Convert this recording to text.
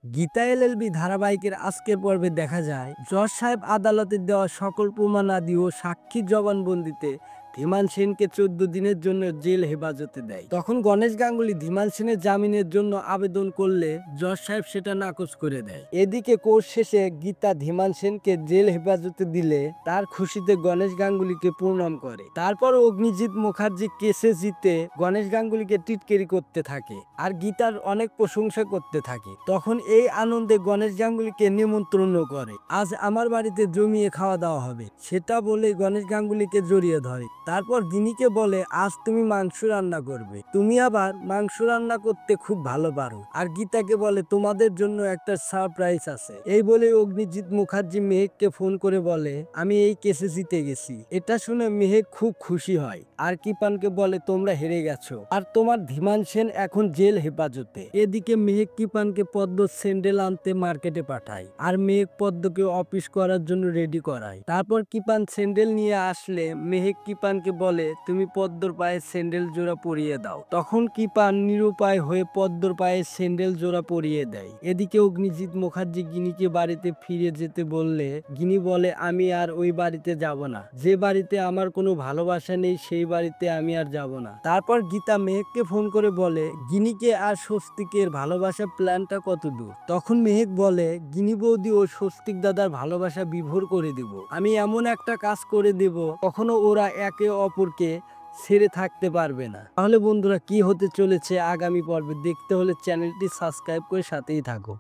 Gita LLB ধারাবাহিকের আজকের পর্বে দেখা যায় জজ সাহেব আদালতে দেওয়া সকল প্রমাণাদি ও সাক্ষীর জবানবন্দিতে ধীমান সেনকে 14 দিনের জন্য জেল হেফাজতে দেয়। তখন গণেশ গাঙ্গুলি ধীমান সেনের জামিনের জন্য আবেদন করলে জজ সাহেব সেটা নাকচ করে দেয়। এদিকে কোর্ট শেষে গীতা ধীমান সেনকে জেল হেফাজতে দিলে তার খুশিতে গণেশ গাঙ্গুলিকে প্রণাম করে। তারপর অগ্নিজিৎ মুখার্জি কেসে জিতে গণেশ গাঙ্গুলিকে টিটকারি করতে থাকে আর গীতার অনেক প্রশংসা করতে থাকে। তখন এই আনন্দে গণেশ গাঙ্গুলিকে নিমন্ত্রণ করে, আজ আমার বাড়িতে জমিয়ে খাওয়া দাওয়া হবে, সেটা বলে গণেশ গাঙ্গুলিকে জড়িয়ে ধরে। তারপর গিনিকে বলে, আজ তুমি মাংস রান্না করবে, তুমি আবার মাংস রান্না করতে খুব ভালো পারো। আর গীতাকে বলে, তোমাদের জন্য একটা সারপ্রাইজ আছে। এই বলে অগ্নিজিৎ মুখার্জি মেহেককে ফোন করে বলে, আমি এই কেসে জিতে গেছি। এটা শুনে মেহেক খুব খুশি হয় আর কিপানকে বলে, তোমরা হেরে গেছো আর তোমার ধীমান সেন এখন জেল হেফাজতে। এদিকে মেহেক কিপানকে পদ্ম স্যান্ডেল আনতে মার্কেটে পাঠায় আর মেহেক পদ্মকে অফিস করার জন্য রেডি করায়। তারপর কিপান স্যান্ডেল নিয়ে আসলে মেহেক কিপানকে বলে, তুমি পদ্মর পায়ে স্যান্ডেল জোড়া পরিয়ে দাও। তখন কিপান নিরুপায় হয়ে পদ্মর পায়ে স্যান্ডেল জোড়া পরিয়ে দেয়। এদিকে অগ্নিজিৎ মুখার্জি গিনিকে বাড়িতে ফিরে যেতে বললে গিনি বলে, আমি আর ওই বাড়িতে যাব না, যে বাড়িতে আমার কোনো ভালোবাসা নেই সেই বাড়িতে আমি আর যাব না। তারপর গীতা মেহেককে ফোন করে বলে, গিনিকে আর স্বস্তিকের ভালোবাসা প্ল্যানটা কত দূর। তখন মেহেক বলে, গিনি বৌদি ও স্বস্তিক দাদার ভালোবাসা বিভোর করে দেব, আমি এমন একটা কাজ করে দেব কখনো ওরা একে অপরকে ছেড়ে থাকতে পারবে না। তাহলে বন্ধুরা, কি হতে চলেছে আগামী পর্বে দেখতে হলে চ্যানেলটি সাবস্ক্রাইব করে সাথেই থাকো।